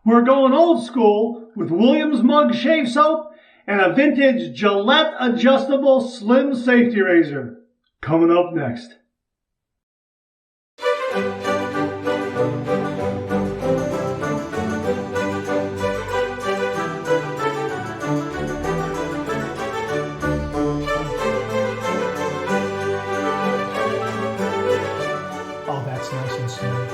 We're going old school with Williams Mug Shave Soap and a vintage Gillette adjustable slim safety razor. Coming up next. Oh, that's nice and smooth.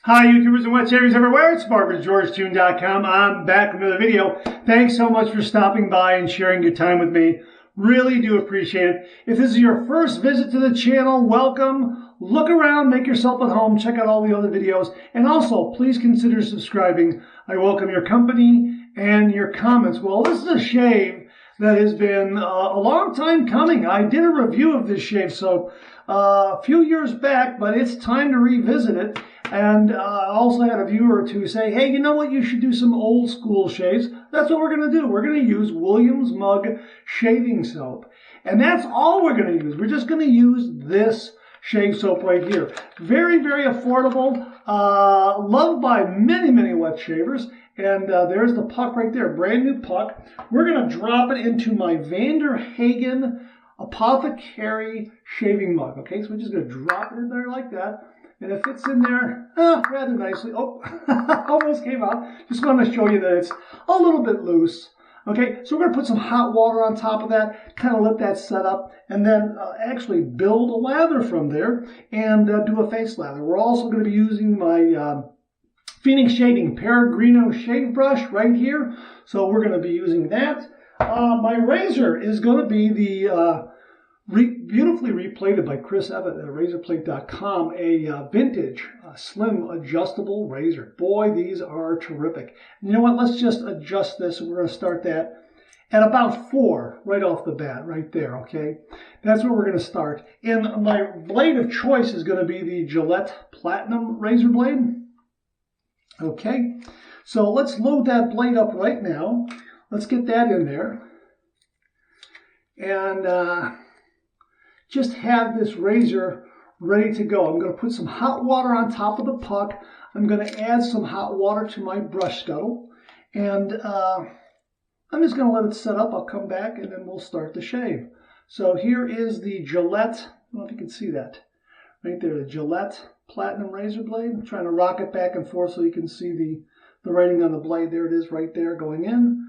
Hi YouTubers and wet shavers everywhere, it's BarbersGeorgeTune.com. I'm back with another video. Thanks so much for stopping by and sharing your time with me. Really do appreciate it. If this is your first visit to the channel, welcome. Look around, make yourself at home, check out all the other videos, and also please consider subscribing. I welcome your company and your comments. Well, this is a shave that has been a long time coming. I did a review of this shave soap a few years back, but it's time to revisit it. And I also had a viewer or two say, hey, you know what, you should do some old school shaves. That's what we're going to do. We're going to use Williams Mug shaving soap. And that's all we're going to use. We're just going to use this shave soap right here. Very, very affordable. Loved by many, many wet shavers. And there's the puck right there, brand new puck. We're going to drop it into my Vanderhagen Apothecary shaving mug. Okay, so we're just going to drop it in there like that. And it fits in there rather nicely. Oh, almost came out. Just want to show you that it's a little bit loose. Okay, so we're going to put some hot water on top of that, kind of let that set up, and then actually build a lather from there and do a face lather. We're also going to be using my Phoenix Shaving Peregrino shave brush right here. So we're going to be using that. My razor is going to be the beautifully replated by Chris Evett at razorplate.com, a vintage slim adjustable razor. Boy, these are terrific. You know what? Let's just adjust this. We're going to start that at about 4 right off the bat, right there, okay? That's where we're going to start. And my blade of choice is going to be the Gillette Platinum razor blade. Okay, so let's load that blade up right now. Let's get that in there. And just have this razor ready to go. I'm going to put some hot water on top of the puck. I'm going to add some hot water to my brush scuttle. And I'm just going to let it set up. I'll come back and then we'll start the shave. So here is the Gillette. I don't know if you can see that. Right there, the Gillette Platinum razor blade. I'm trying to rock it back and forth so you can see the writing on the blade. There it is right there going in.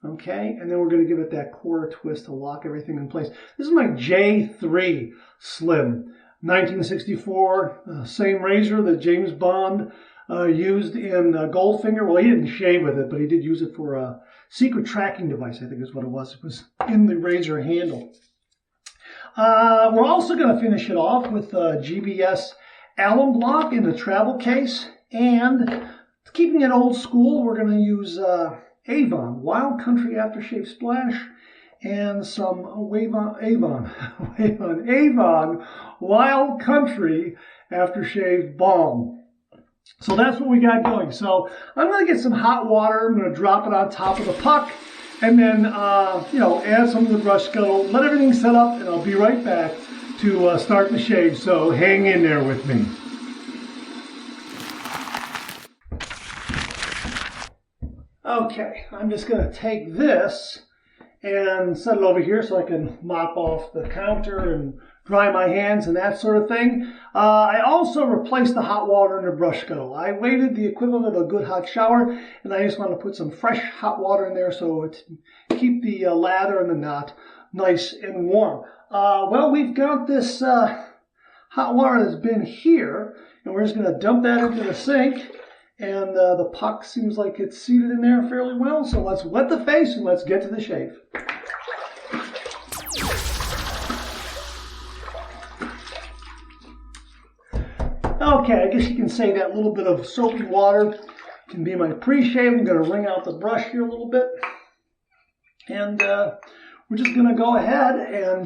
Okay, and then we're going to give it that quarter twist to lock everything in place. This is my J3 Slim, 1964, same razor that James Bond used in Goldfinger. Well, he didn't shave with it, but he did use it for a secret tracking device, I think is what it was. It was in the razor handle. We're also going to finish it off with GBS alum block in the travel case. And keeping it old school, we're going to use Avon Wild Country Aftershave Splash and some Avon Wild Country Aftershave Balm. So that's what we got going. So I'm going to get some hot water. I'm going to drop it on top of the puck and then, add some of the brush scuttle, let everything set up, and I'll be right back to start the shave. So hang in there with me. Okay, I'm just going to take this and set it over here so I can mop off the counter and dry my hands and that sort of thing. I also replaced the hot water in the brush scuttle. I waited the equivalent of a good hot shower, and I just want to put some fresh hot water in there so it keep the lather and the knot nice and warm. Well, we've got this hot water that's been here, and we're just going to dump that into the sink. And the puck seems like it's seated in there fairly well. So let's wet the face and let's get to the shave. Okay, I guess you can say that little bit of soapy water can be my pre-shave. I'm going to wring out the brush here a little bit. And we're just going to go ahead and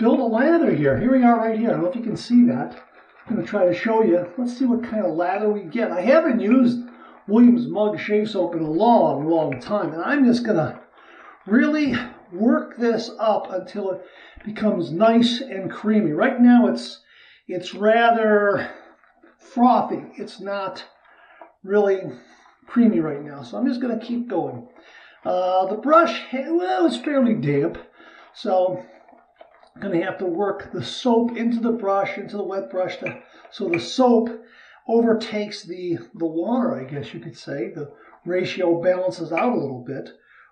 build a lather here. Here we are right here. I don't know if you can see that. I'm going to try to show you. Let's see what kind of lather we get. I haven't used Williams Mug Shave Soap in a long, long time. And I'm just going to really work this up until it becomes nice and creamy. Right now it's It's rather frothy. It's not really creamy right now. So I'm just going to keep going. The brush, well, it's fairly damp. So I'm going to have to work the soap into the brush, into the wet brush, so the soap overtakes the water, I guess you could say. The ratio balances out a little bit,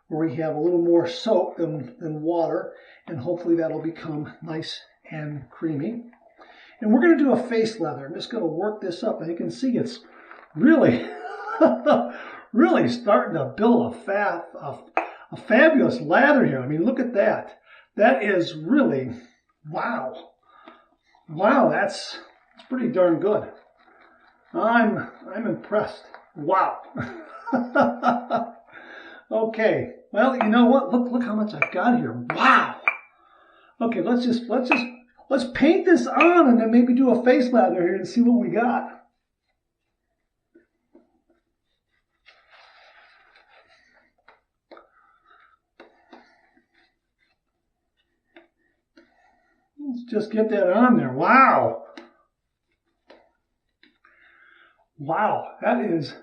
where we have a little more soap than water, and hopefully that'll become nice and creamy. And we're going to do a face lather. I'm just going to work this up, and you can see it's really, really starting to build a fabulous lather here. I mean, look at that. That is really, wow. Wow, that's pretty darn good. I'm impressed. Wow. Okay. Well, you know what? Look how much I've got here. Wow. Okay, let's paint this on and then maybe do a face lather here and see what we got. Let's just get that on there. Wow. Wow, that is...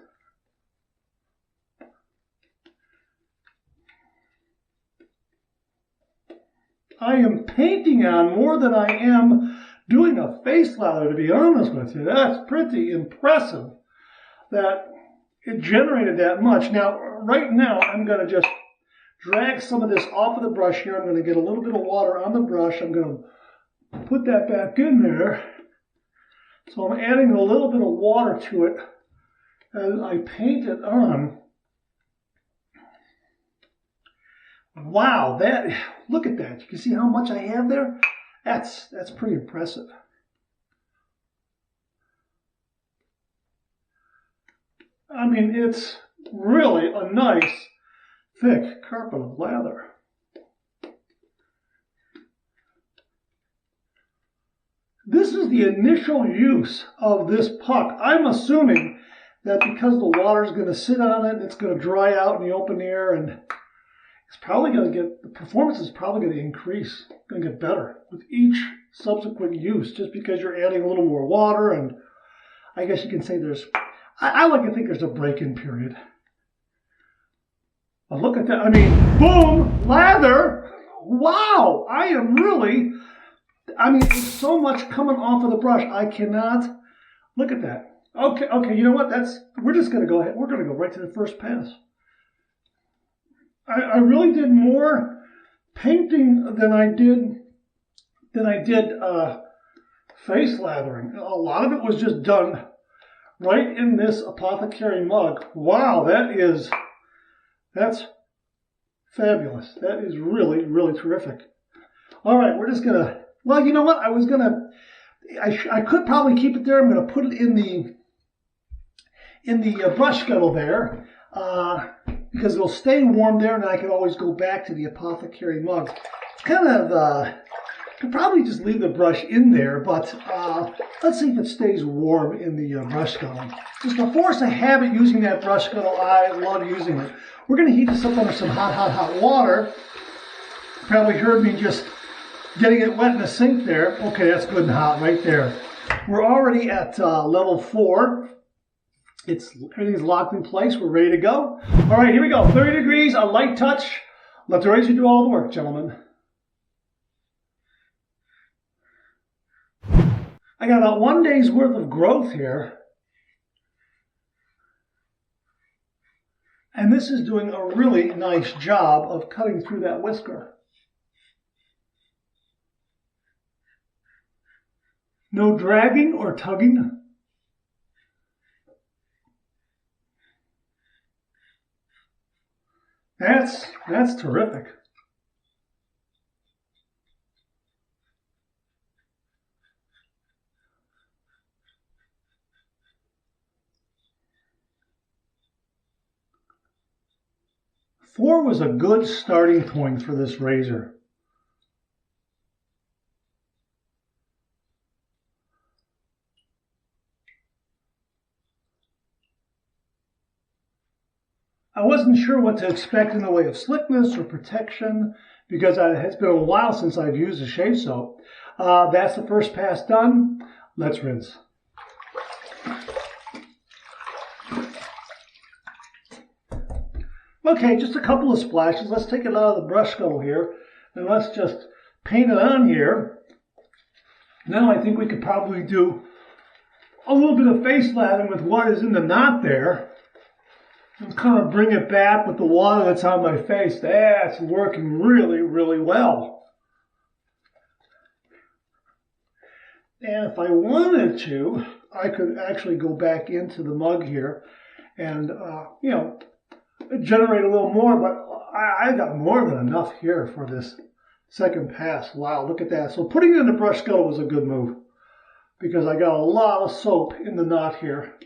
I am painting on more than I am doing a face lather, to be honest with you. That's pretty impressive that it generated that much. Now, right now, I'm going to just drag some of this off of the brush here. I'm going to get a little bit of water on the brush. I'm going to put that back in there. So I'm adding a little bit of water to it as I paint it on. Wow, look at that. You can see how much I have there? That's pretty impressive. I mean, it's really a nice, thick carpet of lather. This is the initial use of this puck. I'm assuming that because the water is going to sit on it, it's going to dry out in the open air, and it's probably going to get, the performance is probably going to increase, going to get better with each subsequent use, just because you're adding a little more water, and I guess you can say I like to think there's a break-in period. But look at that. I mean, boom, lather. Wow, I mean, there's so much coming off of the brush. I cannot look at that. Okay, you know what? We're just going to go ahead. We're going to go right to the first pass. I really did more painting than I did face lathering. A lot of it was just done right in this apothecary mug. Wow, that's fabulous. That is really, really terrific. All right, we're just going to, well, you know what? I could probably keep it there. I'm going to put it in the brush scuttle there. Because it'll stay warm there, and I can always go back to the apothecary mug. It's kind of, could probably just leave the brush in there, but let's see if it stays warm in the brush scuttle. Just a force of habit using that brush scuttle. I love using it. We're going to heat this up under some hot water. You probably heard me just getting it wet in the sink there. Okay, that's good and hot right there. We're already at level 4. Everything's locked in place. We're ready to go. All right, here we go. 30 degrees, a light touch. Let the razor do all the work, gentlemen. I got about 1 day's worth of growth here. And this is doing a really nice job of cutting through that whisker. No dragging or tugging. That's terrific. Four was a good starting point for this razor. I wasn't sure what to expect in the way of slickness or protection because it's been a while since I've used a shave soap. That's the first pass done. Let's rinse. Okay, just a couple of splashes. Let's take it out of the brush scuttle here, and let's just paint it on here. Now I think we could probably do a little bit of face lathering with what is in the knot there. And kind of bring it back with the water that's on my face. That's working really, really well. And if I wanted to, I could actually go back into the mug here and, you know, generate a little more, but I got more than enough here for this second pass. Wow, look at that. So putting it in the brush scuttle was a good move because I got a lot of soap in the knot here.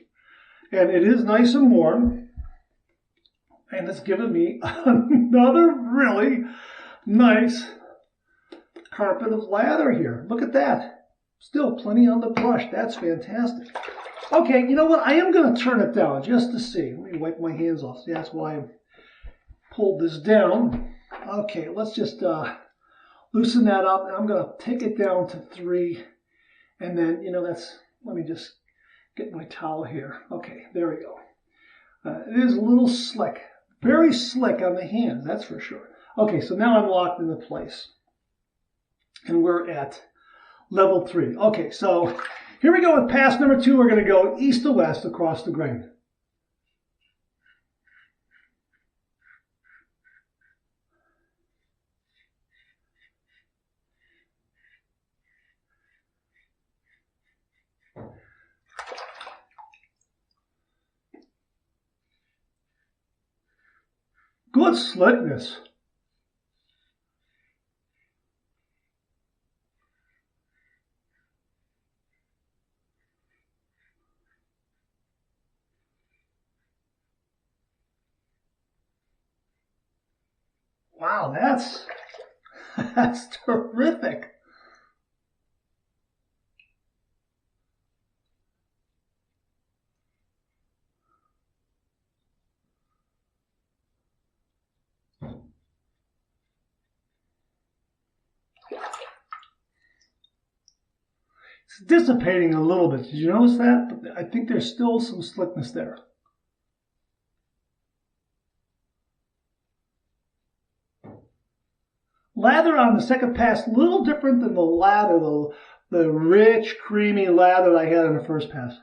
And it is nice and warm. And it's given me another really nice carpet of lather here. Look at that. Still plenty on the brush. That's fantastic. Okay, you know what? I am going to turn it down just to see. Let me wipe my hands off. See, that's why I pulled this down. Okay, let's just loosen that up. I'm going to take it down to 3. And then, you know, let me just get my towel here. Okay, there we go. It is a little slick. Very slick on the hands, that's for sure. Okay, so now I'm locked into place. And we're at level 3. Okay, so here we go with pass number 2. We're going to go east to west across the grain. Good slickness. Wow, that's terrific. It's dissipating a little bit. Did you notice that? But I think there's still some slickness there. Lather on the second pass, a little different than the lather, the rich, creamy lather I had on the first pass.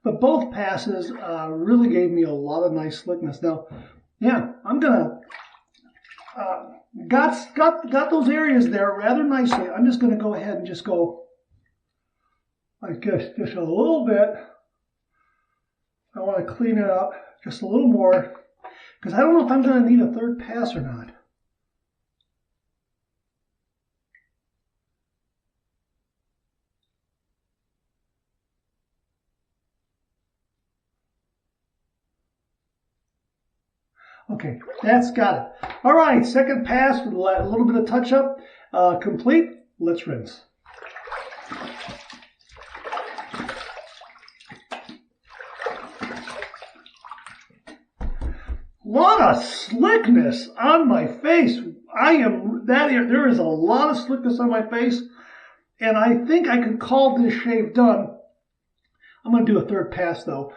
But both passes really gave me a lot of nice slickness. Now, yeah, I'm gonna got those areas there rather nicely. I'm just gonna go ahead and just go like this, just a little bit. I want to clean it up just a little more because I don't know if I'm gonna need a third pass or not. Okay, that's got it. All right, second pass with a little bit of touch-up. Complete. Let's rinse. Lot of slickness on my face. There is a lot of slickness on my face, and I think I could call this shave done. I'm going to do a third pass, though.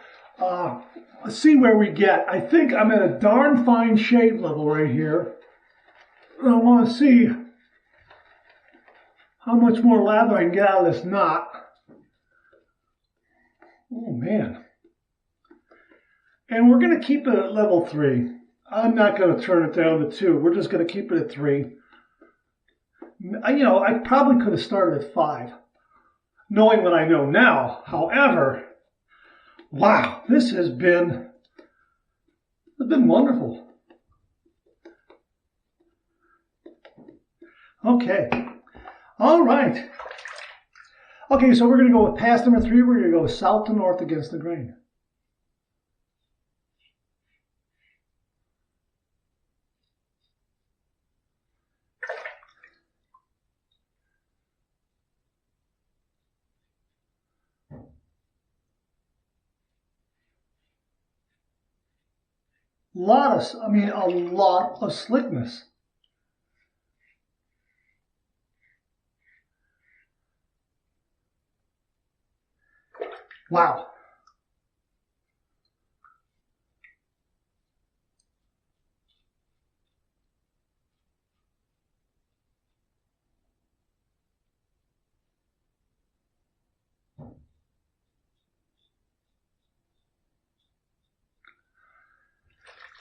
Let's see where we get. I think I'm at a darn fine shave level right here. I want to see how much more lather I can get out of this knot. Oh, man. And we're going to keep it at level 3. I'm not going to turn it down to 2. We're just going to keep it at 3. You know, I probably could have started at 5, knowing what I know now. However, wow, this has been wonderful. Okay. All right. Okay, so we're going to go with pass number 3. We're going to go south to north against the grain. A lot of slickness. Wow.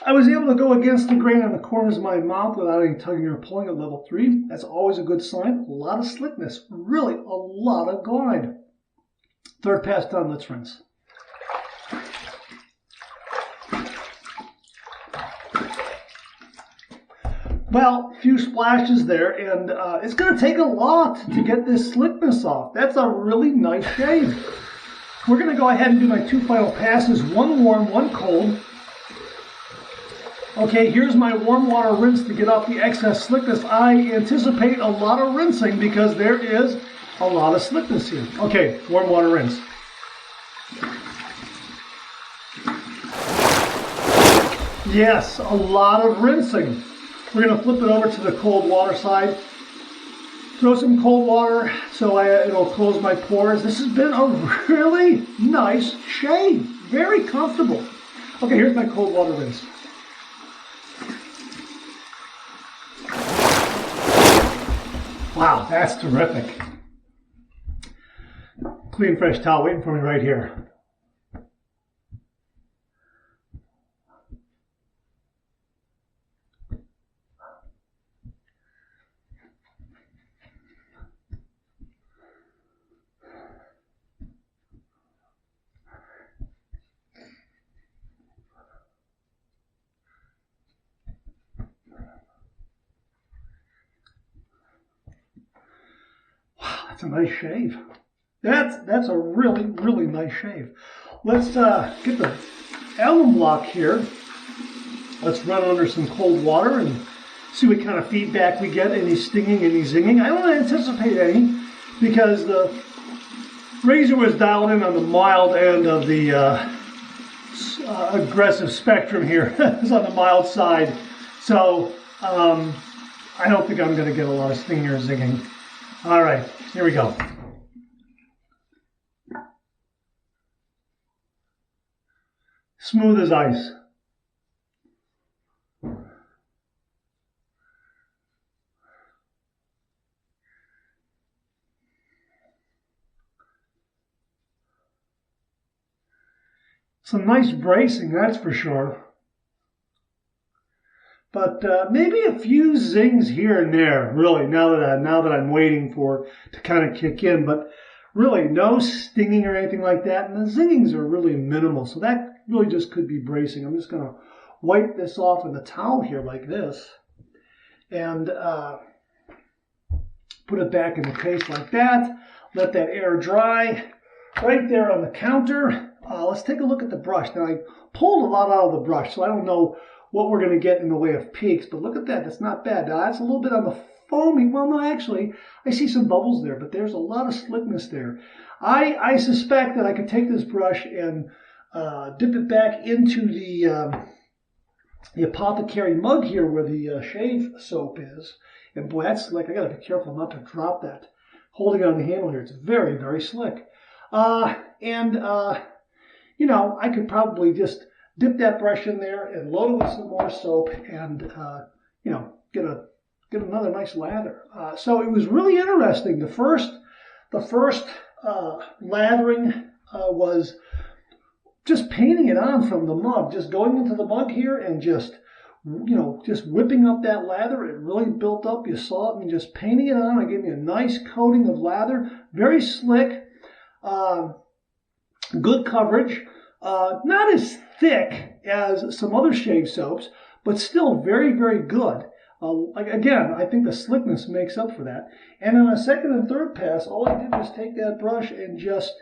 I was able to go against the grain on the corners of my mouth without any tugging or pulling at level 3. That's always a good sign. A lot of slickness. Really, a lot of glide. Third pass done. Let's rinse. Well, a few splashes there, and it's going to take a lot to get this slickness off. That's a really nice shave. We're going to go ahead and do my 2 final passes. One warm, one cold. Okay, here's my warm water rinse to get off the excess slickness. I anticipate a lot of rinsing because there is a lot of slickness here. Okay, warm water rinse. Yes, a lot of rinsing. We're going to flip it over to the cold water side. Throw some cold water so it'll close my pores. This has been a really nice shave. Very comfortable. Okay, here's my cold water rinse. Wow, that's terrific. Clean, fresh towel waiting for me right here. That's a nice shave. That's a really, really nice shave. Let's get the alum block here. Let's run under some cold water and see what kind of feedback we get. Any stinging, any zinging. I don't anticipate any because the razor was dialed in on the mild end of the aggressive spectrum here. It's on the mild side. So I don't think I'm going to get a lot of stinging or zinging. All right, here we go. Smooth as ice. Some nice bracing, that's for sure. But maybe a few zings here and there, really, now that I'm waiting for to kind of kick in. But really, no stinging or anything like that. And the zingings are really minimal. So that really just could be bracing. I'm just going to wipe this off in the towel here like this. And put it back in the case like that. Let that air dry right there on the counter. Let's take a look at the brush. Now, I pulled a lot out of the brush, so I don't know what we're going to get in the way of peaks, but look at that. That's not bad. Now, that's a little bit on the foamy. Well, no, actually, I see some bubbles there, but there's a lot of slickness there. I suspect that I could take this brush and dip it back into the apothecary mug here where the shave soap is. And boy, that's slick. I got to be careful not to drop that. Holding it on the handle here, it's very, very slick. You know, I could probably just dip that brush in there and load it with some more soap and, you know, get another nice lather. So it was really interesting. The first lathering was just painting it on from the mug, just going into the mug here and just, you know, just whipping up that lather. It really built up. You saw it, and just painting it on. I gave me a nice coating of lather, very slick, good coverage. Not as thick as some other shave soaps, but still very, very good. Again, I think the slickness makes up for that. And on a second and third pass, all I did was take that brush and just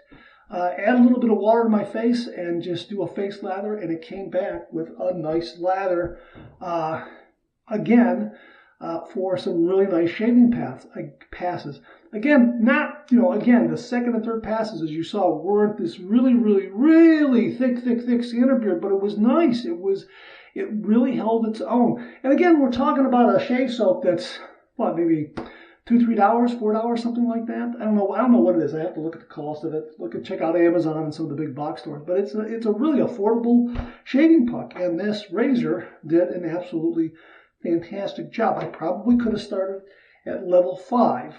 add a little bit of water to my face and just do a face lather, and it came back with a nice lather. Again, for some really nice shaving passes. Again, not, you know, again, the second and third passes, as you saw, weren't this really, really, really thick sandalbeard, but it was nice. it really held its own. And again, we're talking about a shave soap that's, what, maybe $2, $3, $4, something like that. I don't know what it is. I have to look at the cost of it. Check out Amazon and some of the big box stores. But it's a really affordable shaving puck, and this razor did an absolutely fantastic job. I probably could have started at level 5,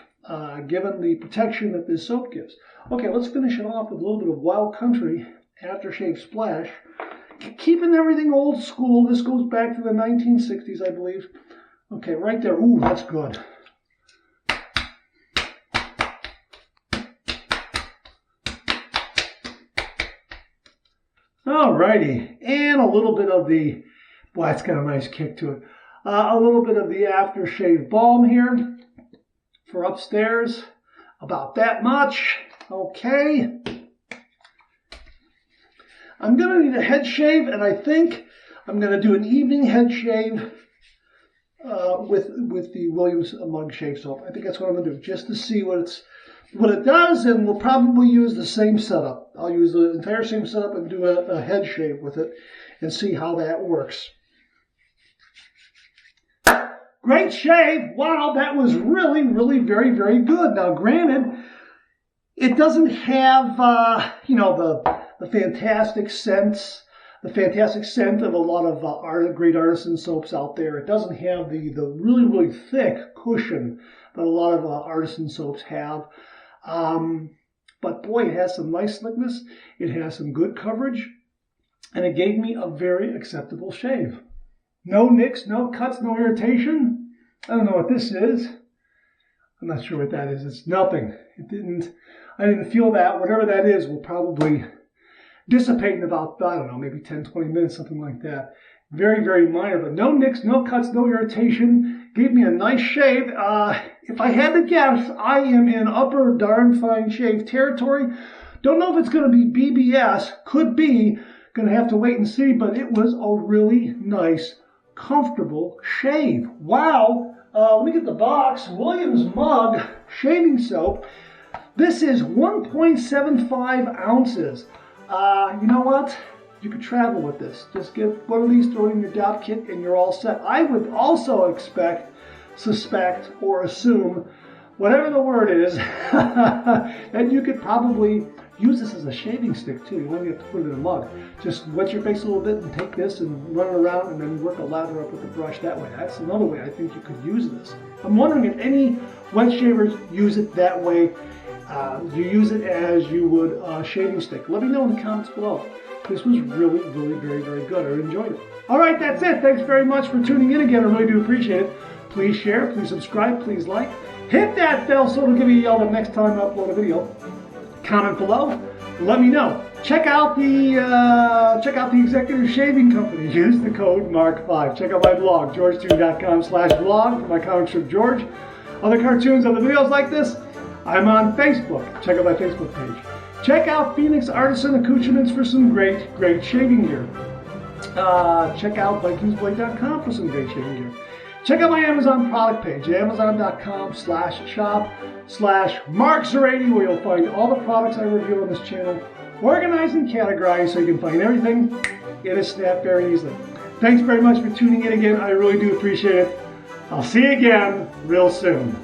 given the protection that this soap gives. Okay, let's finish it off with a little bit of Wild Country Aftershave Splash. Keeping everything old school. This goes back to the 1960s, I believe. Okay, right there. Ooh, that's good. Alrighty, and a little bit of the, boy, it's got a nice kick to it. A little bit of the aftershave balm here for upstairs. About that much. Okay. I'm going to need a head shave, and I think I'm going to do an evening head shave with the Williams Mug Shave Soap. I think that's what I'm going to do, just to see what it does, and we'll probably use the same setup. I'll use the entire same setup and do a head shave with it and see how that works. Great shave. Wow, that was really, really very, very good. Now, granted, it doesn't have, the fantastic scents, of a lot of great artisan soaps out there. It doesn't have the really, really thick cushion that a lot of artisan soaps have. But boy, it has some nice slickness. It has some good coverage, and it gave me a very acceptable shave. No nicks, no cuts, no irritation. I don't know what this is. I'm not sure what that is. It's nothing. I didn't feel that. Whatever that is will probably dissipate in about, I don't know, maybe 10, 20 minutes, something like that. Very, very minor, but no nicks, no cuts, no irritation. Gave me a nice shave. If I had to guess, I am in upper darn fine shave territory. Don't know if it's going to be BBS. Could be. Going to have to wait and see, but it was a really nice, comfortable shave. Wow. Let me get the box. Williams Mug Shaving Soap. This is 1.75 ounces. You know what? You could travel with this. Just get one of these, throw it in your dopp kit, and you're all set. I would also suspect, or assume, whatever the word is, that you could probably use this as a shaving stick too. You don't even have to put it in a mug. Just wet your face a little bit and take this and run it around and then work a lather up with the brush that way. That's another way I think you could use this. I'm wondering if any wet shavers use it that way. You use it as you would a shaving stick. Let me know in the comments below. This was really, really very, very good. I enjoyed it. All right, that's it. Thanks very much for tuning in again. I really do appreciate it. Please share, please subscribe, please like. Hit that bell so it'll give you a yell the next time I upload a video. Comment below. Let me know. Check out the Executive Shaving Company. Use the code MARK5. Check out my blog, georgetoon.com/blog for my comic strip George. Other cartoons, other videos like this. I'm on Facebook. Check out my Facebook page. Check out Phoenix Artisan Accoutrements for some great, great shaving gear. Check out VikingsBlade.com for some great shaving gear. Check out my Amazon product page, amazon.com/shop/MarkZerati, where you'll find all the products I review on this channel, organized and categorized so you can find everything in a snap very easily. Thanks very much for tuning in again. I really do appreciate it. I'll see you again real soon.